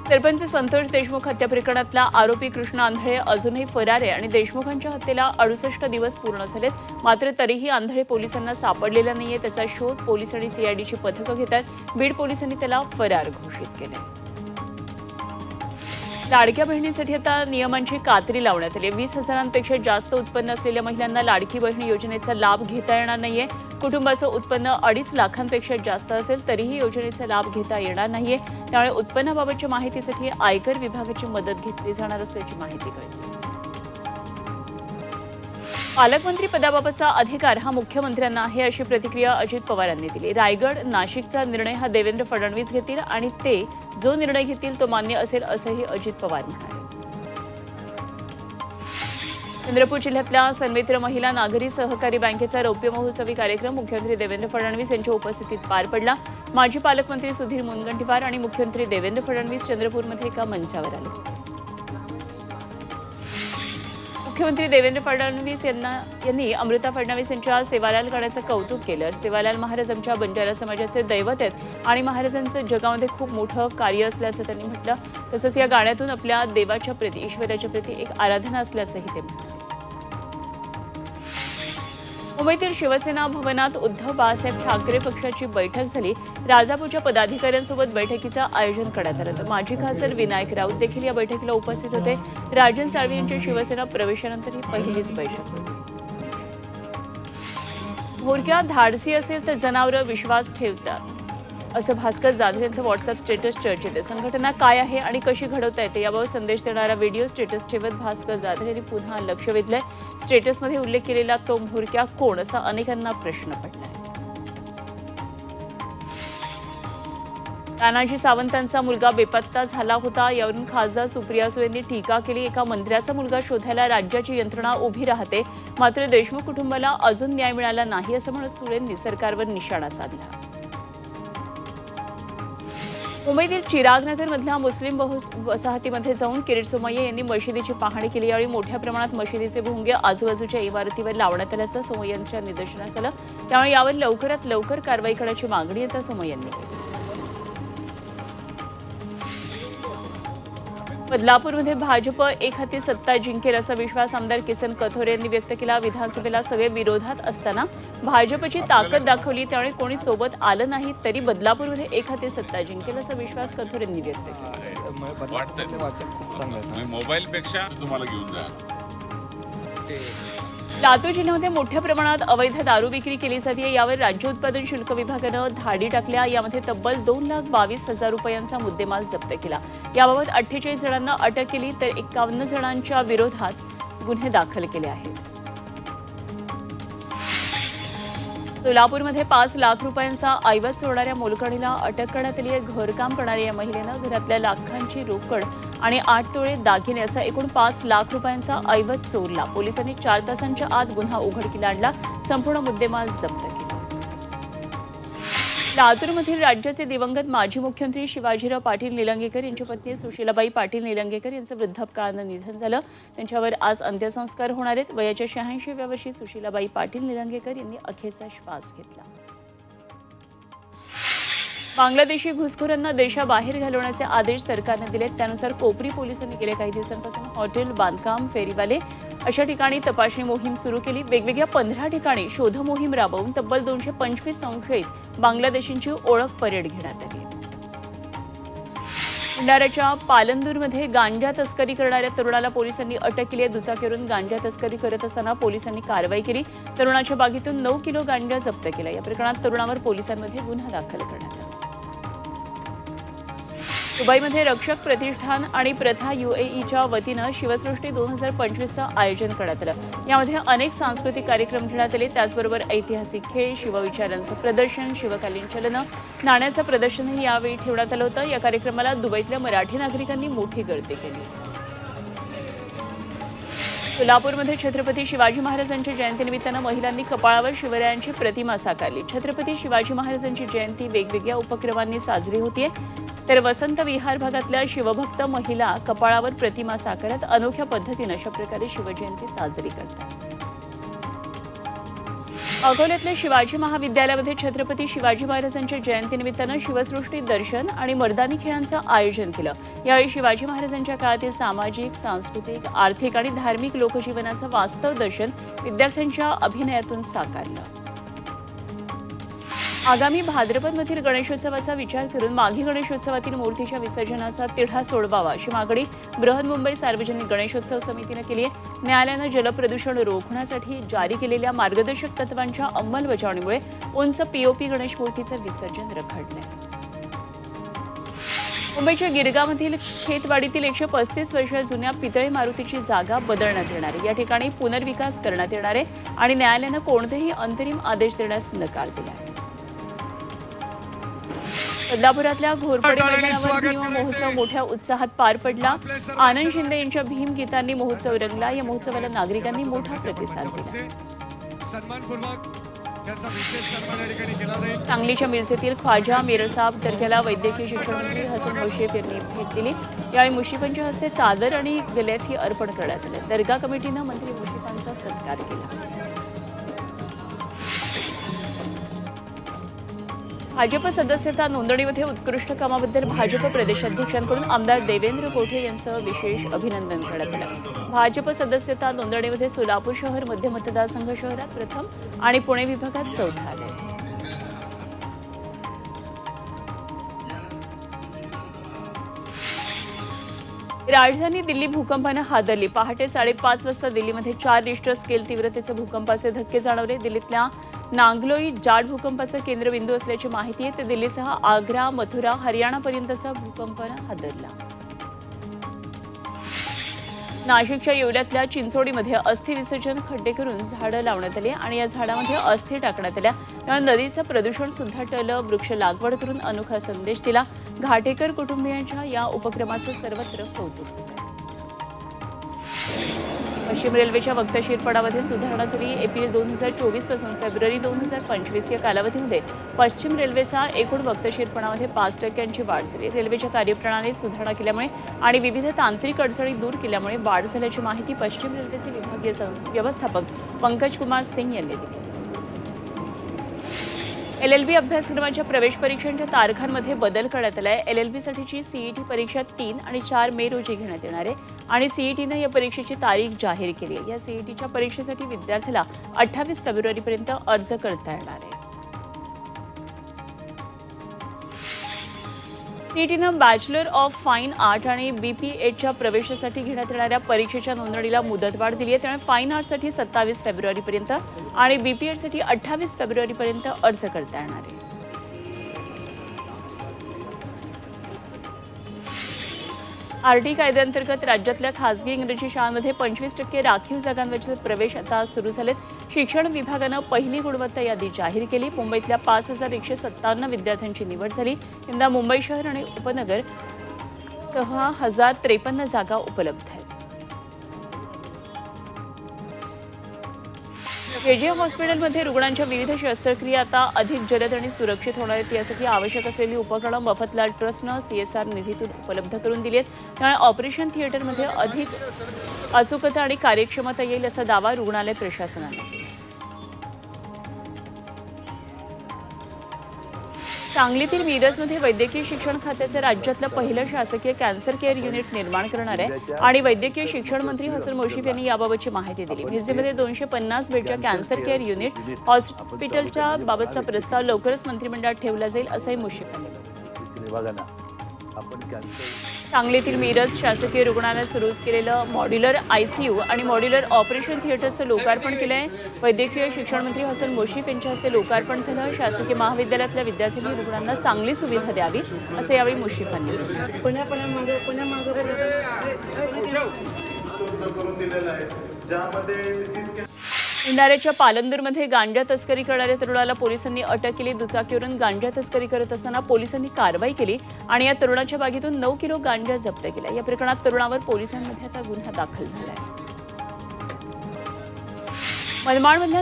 सरपंच संतोष देशमुख हत्या प्रकरणातला आरोपी कृष्णा आंधळे अजूनही फरार आहे आणि देशमुखांच्या हत्येला 68 दिवस पूर्ण झालेत। मात्र तरीही आंधळे पोलिसांना सापडलेला नाहीये। त्याचा शोध पोलीस आणि सीआयडीची पथकं घेतात। बीड पोलिसांनी त्याला फरार घोषित केले। लाडक्या बहिणीसाठी आता नियमांची कात्री लावण्यात आली। 20,000पेक्षा जास्त उत्पन्न असलेल्या महिलांना लाडकी बहीण योजनेचा लाभ घेता येणार नाहीये। कुटुंबाचं उत्पन्न 2.5 लाखांपेक्षा जास्त असेल तरीही योजनेचा लाभ घेता येणार नाहीये। त्यामुळे उत्पन्नाबाबतच्या माहितीसाठी आयकर विभागाची मदत घेतली जाणार असल्याची माहिती कळली। पालकमंत्री पदाबाबतचा अधिकार हा मुख्यमंत्र्यांना आहे अशी प्रतिक्रिया अजित पवार यांनी दिली। रायगड नाशिकचा निर्णय हा देवेंद्र फडणवीस घेतील आणि ते जो निर्णय घेतील तो मान्य असेल असंही अजित पवार म्हणाले। चंद्रपूर जिल्ह्यातल्या सन्मित्र महिला नागरी सहकारी बँकेचा रौप्य महोत्सवी कार्यक्रम मुख्यमंत्री देवेंद्र फडणवीस यांच्या उपस्थितीत पार पडला। माजी पालकमंत्री सुधीर मुनगंटीवार आणि मुख्यमंत्री देवेंद्र फडणवीस चंद्रपूरमध्ये एका मंचावर आले। मुख्यमंत्री देवेंद्र फडणवीस यांनी अमृता फडणवीस यांच्या सेवालाल गाण्याचं कौतुक केलं। सेवालाल महाराज आमच्या बंजारा समाजाचे दैवत आहेत आणि महाराजांचं जगामध्ये खूप मोठं कार्य असल्याचं त्यांनी म्हटलं। तसंच या गाण्यातून आपल्या देवाच्या प्रती ईश्वराच्या प्रती एक आराधना असल्याचंही ते म्हणाले। मुंबईतील शिवसेना भवनात उद्धव बाळासाहेब ठाकरे पक्षाची बैठक झाली। राजापूरच्या पदाधिकाऱ्यांसोबत बैठकीचं आयोजन करण्यात आलं होतं। माजी खासदार विनायक राऊत देखील या बैठकीला उपस्थित होते। राजन साळवी यांच्या शिवसेना प्रवेशानंतर ही पहिलीच बैठक होती। म्होरक्या धाडसी असेल तर जनावरं विश्वास ठेवतात असं भास्कर जाधव यांचं व्हॉट्सअप स्टेटस चर्चेत आहे। संघटना काय आहे आणि कशी घडवता येते याबाबत संदेश देणारा व्हिडिओ स्टेटस ठेवत भास्कर जाधव यांनी पुन्हा लक्ष वेधलंय। स्टेटसमध्ये उल्लेख केलेला तो म्होरक्या कोण असा अनेकांना प्रश्न पडलाय। तानाजी सावंतांचा मुलगा बेपत्ता झाला होता यावरून खासदार सुप्रिया सुळे यांनी टीका केली। एका मंत्र्याचा मुलगा शोधायला राज्याची यंत्रणा उभी राहते, मात्र देशमुख कुटुंबाला अजून न्याय मिळाला नाही असं म्हणत सुळेंनी सरकारवर निशाणा साधला। मुंबईतील चिरागनगरमधल्या मुस्लिम वसाहतीमध्ये जाऊन किरीट सोमय्या यांनी मशिदीची पाहणी केली। यावेळी मोठ्या प्रमाणात मशिदीचे भोंगे आजूबाजूच्या इमारतीवर लावण्यात आल्याचं सोमय्यांच्या निदर्शनास आलं। त्यामुळे यावर लवकरात लवकर कारवाई करण्याची मागणी आता सोमय्यांनी केली। बदलापूरमध्ये भाजप एक हाती सत्ता जिंकेल असा विश्वास आमदार किसन कथोरे यांनी व्यक्त केला। विधानसभेला सगळे विरोधात असताना भाजपची ताकद दाखवली, त्यामुळे कोणी सोबत आलं नाही तरी बदलापूरमध्ये एक हाती सत्ता जिंकेल असा विश्वास कथोरे यांनी व्यक्त केला। मोबाईलपेक्षा तुम्हाला घेऊन जा। लातूर जिल्ह्यामध्ये मोठ्या प्रमाणात अवैध दारू विक्री केली जाते। यावर राज्य उत्पादन शुल्क विभागानं धाडी टाकल्या। यामध्ये तब्बल 2,22,000 रुपयांचा मुद्देमाल जप्त केला। याबाबत 48 जणांना अटक केली तर 51 जणांच्या विरोधात गुन्हे दाखल केले आहेत। सोलापूरमध्ये 5 लाख रुपयांचा ऐवज चोरणाऱ्या मोलकणीला अटक करण्यात आली आहे। घरकाम करणाऱ्या या महिलेनं घरातल्या लाखांची रोकड आणि 8 तोळे दागिने असा एकूण 5 लाख रुपयांचा ऐवज चोरला। पोलिसांनी 4 तासांच्या आत गुन्हा उघडकीला आणला। संपूर्ण मुद्देमाल जप्त केला। लातूरमधील राज्याचे दिवंगत माजी मुख्यमंत्री शिवाजीराव पाटील निलंगेकर यांची पत्नी सुशीलाबाई पाटील निलंगेकर यांचं वृद्धापकाळानं निधन झालं। त्यांच्यावर आज अंत्यसंस्कार होणार आहेत। वयाच्या 86व्या वर्षी सुशीलाबाई पाटील निलंगेकर यांनी अखेरचा श्वास घेतला। बांगलादेशी घुसखोरांना देशाबाहेर घालवण्याचे आदेश सरकारने दिलेत। त्यानुसार कोपरी पोलिसांनी गेल्या काही दिवसांपासून हॉटेल, बांधकाम, फेरीवाले अशा ठिकाणी तपासणी मोहीम सुरू केली। वेगवेगळ्या 15 ठिकाणी शोध मोहीम राबवून तब्बल 225 संशयित बांगलादेशींची ओळख परेड घेण्यात आली। भंडाऱ्याच्या पालंदूरमध्ये गांजा तस्करी करणाऱ्या तरुणाला पोलिसांनी अटक केली आहे। दुचाकीवरून गांजा तस्करी करत असताना पोलिसांनी कारवाई केली। तरुणाच्या बागेतून 9 किलो गांजा जप्त केला। या प्रकरणात तरुणावर पोलिसांमध्ये गुन्हा दाखल करण्यात आला। दुबईमध्ये रक्षक प्रतिष्ठान आणि प्रथा UAEच्या वतीनं शिवसृष्टी 2025चं आयोजन करण्यात आलं। यामध्ये अनेक सांस्कृतिक कार्यक्रम घेण्यात आले। त्याचबरोबर ऐतिहासिक खेळ, शिवविचारांचं प्रदर्शन, शिवकालीन चलनं, नाण्याचं प्रदर्शनही यावेळी ठेवण्यात आलं होतं। या कार्यक्रमाला दुबईतल्या मराठी नागरिकांनी मोठी गर्दी केली। सोलापूरमध्ये छत्रपती शिवाजी महाराजांच्या जयंतीनिमित्तानं महिलांनी कपाळावर शिवरायांची प्रतिमा साकारली। छत्रपती शिवाजी महाराजांची जयंती वेगवेगळ्या उपक्रमांनी साजरी होतीये, तर वसंत विहार भागातल्या शिवभक्त महिला कपाळावर प्रतिमा साकारत अनोख्या पद्धतीनं अशा प्रकारे शिवजयंती साजरी करतात। अकोल्यातल्या शिवाजी महाविद्यालयामध्ये छत्रपती शिवाजी महाराजांच्या जयंतीनिमित्तानं शिवसृष्टी दर्शन आणि मर्दानी खेळांचं आयोजन केलं। यावेळी शिवाजी महाराजांच्या काळातील सामाजिक, सांस्कृतिक, आर्थिक आणि धार्मिक लोकजीवनाचं वास्तव दर्शन विद्यार्थ्यांच्या अभिनयातून साकारलं। आगामी भाद्रपदमधील गणेशोत्सवाचा विचार करून माघी गणेशोत्सवातील मूर्तीच्या विसर्जनाचा तिढा सोडवावा अशी मागणी बृहन्मुंबई सार्वजनिक गणेशोत्सव समितीनं केली आहे। न्यायालयानं जलप्रदूषण रोखण्यासाठी जारी केलेल्या मार्गदर्शक तत्वांच्या अंमलबजावणीमुळे उंच पीओपी गणेश मूर्तीचं विसर्जन रखडलंय। मुंबईच्या गिरगावमधील खेतवाडीतील 135 वर्ष जुन्या पितळे मारुतीची जागा बदलण्यात येणार आहे। या ठिकाणी पुनर्विकास करण्यात येणार आहे आणि न्यायालयानं कोणतेही अंतरिम आदेश देण्यास नकार दिला आहे। बदलापुरातल्या घोरपडे मैदानावर भीम महोत्सव मोठ्या उत्साहात पार पडला। आनंद शिंदे यांच्या भीम गीतांनी महोत्सव रंगला। या महोत्सवाला नागरिकांनी मोठा प्रतिसाद दिला। सांगलीच्या मिरजेतील ख्वाजा मिरसाब दर्ग्याला वैद्यकीय शिक्षण मंत्री हसन मुश्रीफ यांनी भेट दिली। यावेळी मुश्रीफांच्या हस्ते चादर आणि गलेफी अर्पण करण्यात आले। दर्गा कमिटीनं मंत्री मुश्रीफांचा सत्कार केला। भाजप सदस्यता नोंदणीमध्ये उत्कृष्ट कामाबद्दल भाजप प्रदेशाध्यक्षांकडून आमदार देवेंद्र कोठे यांचं विशेष अभिनंदन करण्यात आलं। भाजप सदस्यता नोंदणीमध्ये सोलापूर शहर मध्य मतदारसंघ शहरात प्रथम आणि पुणे विभागात चौथा आले। राजधानी दिल्ली भूकंपानं हादरली। पहाटे 5:30 वाजता दिल्लीमध्ये 4 रिश्टर स्केल तीव्रतेचे भूकंपाचे धक्के जाणवले। दिल्लीतल्या नांगलोई जाट भूकंपाचा केंद्रबिंदू असल्याची माहिती आहे। तर दिल्लीसह आग्रा, मथुरा, हरियाणापर्यंतचा भूकंपानं हादरला। नाशिकच्या येवल्यातल्या चिंचोडीमध्ये अस्थि विसर्जन खड्डे करून झाडं लावण्यात आली आणि या झाडामध्ये अस्थि टाकण्यात आल्या। त्यामुळे नदीचं प्रदूषण सुद्धा टळलं। वृक्ष लागवड करून अनोखा संदेश दिला। घाटेकर कुटुंबियांच्या या उपक्रमाचं सर्वत्र कौतुक केलं। पश्चिम रेल्वेच्या वक्तशीरपणामध्ये सुधारणा झाली। एप्रिल 2024 पासून फेब्रुवारी 2025 या कालावधीमध्ये पश्चिम रेल्वेचा एकूण वक्तशीरपणामध्ये 5% वाढ झाली। रेल्वेच्या कार्यप्रणालीत सुधारणा केल्यामुळे आणि विविध तांत्रिक अडचणी दूर केल्यामुळे वाढ झाल्याची माहिती पश्चिम रेल्वेचे विभागीय व्यवस्थापक पंकज कुमार सिंग यांनी दिली। LLB अभ्यासक्रमाच्या प्रवेश परीक्षांच्या तारखांमध्ये बदल करण्यात आला आहे। LLB साठीची CET परीक्षा 3 आणि 4 मे रोजी घेण्यात येणार आहे आणि CETनं या परीक्षेची तारीख जाहीर केली आहे। या CETच्या परीक्षेसाठी विद्यार्थ्याला 28 फेब्रुवारीपर्यंत अर्ज करता येणार आहे। CETनं बॅचलर ऑफ फाईन आर्ट आणि BPEdच्या प्रवेशासाठी घेण्यात येणाऱ्या परीक्षेच्या नोंदणीला मुदतवाढ दिली आहे। त्यामुळे फाईन आर्टसाठी 27 फेब्रुवारीपर्यंत आणि BPEdसाठी 28 फेब्रुवारीपर्यंत अर्ज करता येणार आहे। RT कायद्याअंतर्गत राज्यातल्या खासगी इंग्रजी शाळांमध्ये 25% राखीव जागांवरचे प्रवेश आता सुरू झालेत। शिक्षण विभागानं पहिली गुणवत्ता यादी जाहीर केली। मुंबईतल्या 5157 विद्यार्थ्यांची निवड झाली। यंदा मुंबई शहर आणि उपनगर सह 1053 जागा उपलब्ध आहेत। KGM हॉस्पिटलमध्ये रुग्णांच्या विविध शस्त्रक्रिया आता अधिक जलद आणि सुरक्षित होणार आहेत। यासाठी आवश्यक असलेली उपकरणं मफतलाल ट्रस्टनं CSR निधीतून उपलब्ध करून दिली आहेत। त्यामुळे ऑपरेशन थिएटरमध्ये अधिक अचूकता आणि कार्यक्षमता येईल असा दावा रुग्णालय प्रशासनाने केला। सांगलीतील मिरजमध्ये वैद्यकीय शिक्षण खात्याचं राज्यातलं पहिलं शासकीय कॅन्सर केअर युनिट निर्माण करणार आहे आणि वैद्यकीय शिक्षण मंत्री हसन मुश्रीफ यांनी याबाबतची माहिती दिली। मिरजेमध्ये 250 बेडच्या कॅन्सर केअर युनिट हॉस्पिटलच्या बाबतचा प्रस्ताव लवकरच मंत्रिमंडळात ठेवला जाईल असंही मुश्रीफ यांनी म्हटलं। सांगलीतील मिरज शासकीय रुग्णालयात सुरू केलेलं मॉड्युलर ICU आणि मॉड्युलर ऑपरेशन थिएटरचं लोकार्पण केलं आहे। वैद्यकीय शिक्षण मंत्री हसन मुश्रीफ यांच्या हस्ते लोकार्पण झालं। शासकीय महाविद्यालयातल्या विद्यार्थ्यांनी रुग्णांना चांगली सुविधा द्यावी असं यावेळी मुश्रीफ यांनी भंडाऱ्याच्या पालंदूरमध्ये गांजा तस्करी करणाऱ्या तरुणाला पोलिसांनी अटक केली। दुचाकीवरून गांजा तस्करी करत असताना पोलिसांनी कारवाई केली आणि या तरुणाच्या बागेतून 9 किलो गांजा जप्त केला। या प्रकरणात तरुणावर पोलिसांमध्ये आता गुन्हा दाखल झाला आहे। मनमाडमधल्या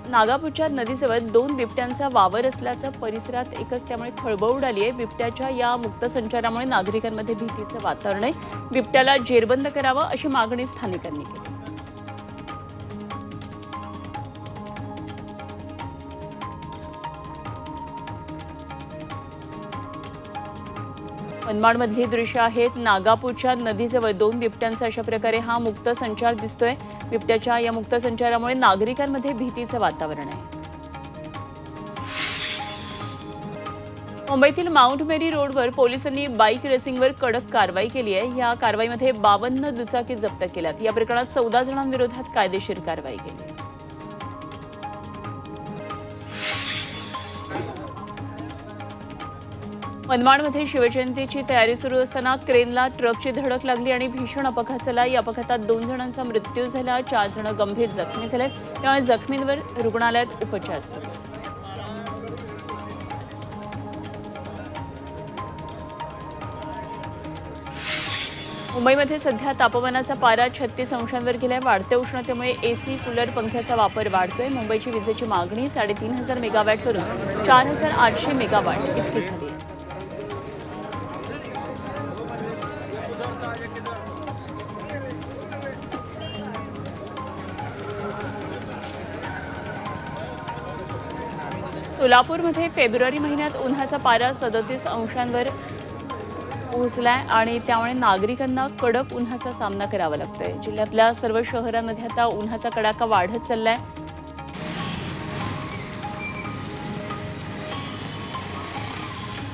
नागापूरच्या नदीजवळ 2 बिबट्यांचा वावर असल्याचं परिसरात एकच त्यामुळे खळबळ उडाली आहे। बिबट्याच्या या मुक्त संचारामुळे नागरिकांमध्ये भीतीचं वातावरण आहे। बिबट्याला जेरबंद करावं अशी मागणी स्थानिकांनी केली। मनमाडमधली दृश्य आहेत. नागापूरच्या नदीजवळ 2 बिबट्यांचा अशा प्रकारे हा मुक्त संचार दिसतोय. बिबट्याच्या या मुक्त संचारामुळे नागरिकांमध्ये भीतीचं वातावरण आहे. मुंबईतील माउंट मेरी रोडवर पोलिसांनी बाईक रेसिंगवर कडक कारवाई केली आहे. या कारवाईमध्ये 52 दुचाकी जप्त केल्यात. या प्रकरणात 14 जणांविरोधात कायदेशीर कारवाई केली. मनमाडमध्ये शिवजयंतीची तयारी सुरू असताना क्रेनला ट्रकची धडक लागली आणि भीषण अपघात झाला. या अपघातात 2 जणांचा मृत्यू झाला, 4 जण गंभीर जखमी झाले. त्यामुळे जखमींवर रुग्णालयात उपचार सुरू आहेत. मुंबईमध्ये सध्या तापमानाचा पारा 36 अंशांवर गेलाय. वाढत्या उष्णतेमुळे एसी, कूलर, पंख्याचा वापर वाढतोय. मुंबईची विजेची मागणी 3,500 मेगावॅटवरून 4,800 मेगावॅट इतकी झाली आहे. सोलापूरमध्ये फेब्रुवारी महिन्यात उन्हाचा पारा 37 अंशांवर पोहोचलाय आणि त्यामुळे नागरिकांना कडक उन्हाचा सामना करावा लागतोय. जिल्ह्यातल्या सर्व शहरांमध्ये आता उन्हाचा कडाका वाढत चाललाय.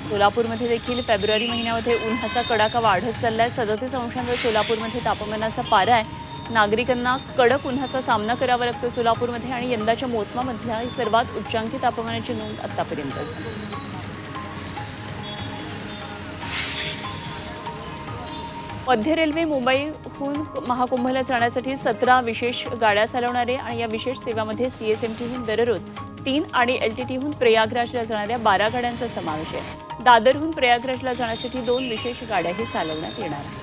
सोलापूरमध्ये देखील फेब्रुवारी महिन्यामध्ये उन्हाचा कडाका वाढत चाललाय. 37 अंशांवर सोलापूरमध्ये तापमानाचा पारा आहे. नागरिकांना कडक उन्हाचा सामना करावा लागतो सोलापूरमध्ये आणि यंदाच्या मोसमामधल्या ही सर्वात उच्चांकी तापमानाची नोंद आतापर्यंत झाली. मध्य रेल्वे मुंबईहून महाकुंभला जाण्यासाठी 17 विशेष गाड्या चालवणारे आणि या विशेष सेवामध्ये सीएसएमटीहून दररोज 3 आणि एलटीटीहून प्रयागराजला जाणाऱ्या 12 गाड्यांचा समावेश आहे. दादरहून प्रयागराजला जाण्यासाठी 2 विशेष गाड्याही चालवण्यात येणार आहेत.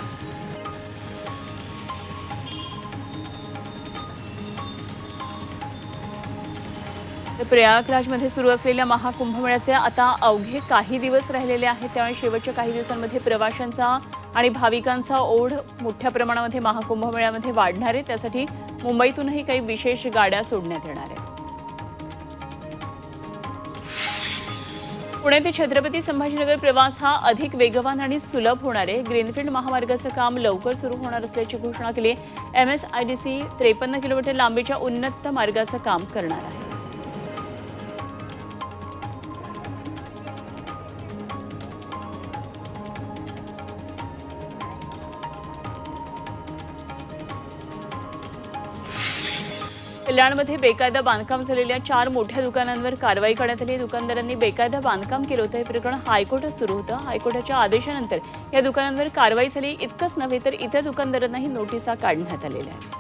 प्रयागराजमध्ये सुरू असलेल्या महाकुंभमेळ्याचे आता अवघे काही दिवस राहिलेले आहेत. त्यामुळे शेवटच्या काही दिवसांमध्ये प्रवाशांचा आणि भाविकांचा ओढ मोठ्या प्रमाणामध्ये महाकुंभमेळ्यामध्ये वाढणार आहे. त्यासाठी मुंबईतूनही काही विशेष गाड्या सोडण्यात येणार आहेत. पुणे ते छत्रपती संभाजीनगर प्रवास हा अधिक वेगवान आणि सुलभ होणार आहे. ग्रीनफील्ड महामार्गाचं काम लवकर सुरू होणार असल्याची घोषणा केली. MSIDC 53 किलोमीटर लांबीच्या उन्नत मार्गाचं काम करणार आहे. कल्याणमध्ये बेकायदा बांधकाम झालेल्या 4 मोठ्या दुकानांवर कारवाई करण्यात आली. दुकानदारांनी बेकायदा बांधकाम केलं होतं. हे प्रकरण हायकोर्टात सुरू होतं. हायकोर्टाच्या आदेशानंतर या दुकानांवर कारवाई झाली. इतकंच नव्हे तर इतर दुकानदारांनाही नोटिसा काढण्यात आलेल्या आहेत.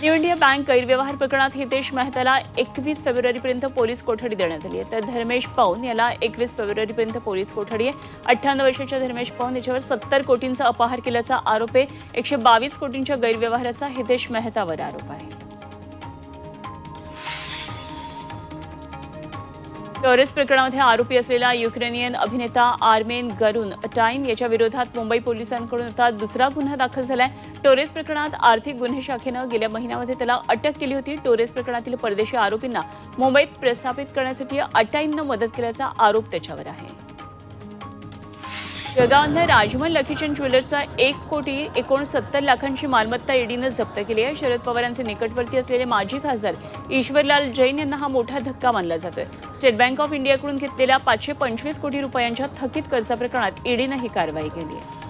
न्यू इंडिया बँक गैरव्यवहार प्रकरणात हितेश मेहताला 21 फेब्रुवारीपर्यंत पोलीस कोठडी देण्यात आली आहे. तर धर्मेश पौन याला 21 फेब्रुवारीपर्यंत पोलीस कोठडी आहे. 58 वर्षाच्या धर्मेश पौन याच्यावर 70 कोटींचा अपहार केल्याचा आरोप आहे. 122 कोटींच्या गैरव्यवहाराचा हितेश मेहतावर आरोप आहे. टॉरेस प्रकरणामध्ये आरोपी असलेला युक्रेनियन अभिनेता आर्मेन गरुन टाईन याच्या विरोधात मुंबई पोलिसांकडून आता दुसरा गुन्हा दाखल झालाय. टॉरेस प्रकरणात आर्थिक गुन्हे शाखेनं गेल्या महिन्यामध्ये त्याला अटक केली होती. टॉरेस प्रकरणातील परदेशी आरोपींना मुंबईत प्रस्थापित करण्यासाठी अटाईननं मदत केल्याचा आरोप त्याच्यावर आहे. जळगावमधल्या राजमल लकीचंद ज्वेलर्सचा 1,69,00,000ची मालमत्ता ईडीनं जप्त केली आहे. शरद पवारांचे निकटवर्ती असलेले माजी खासदार ईश्वरलाल जैन यांना हा मोठा धक्का मानला जातोय. स्टेट बँक ऑफ इंडियाकडून घेतलेल्या 525 कोटी रुपयांच्या थकीत कर्जाप्रकरणात ईडीनं ही कारवाई केली आहे.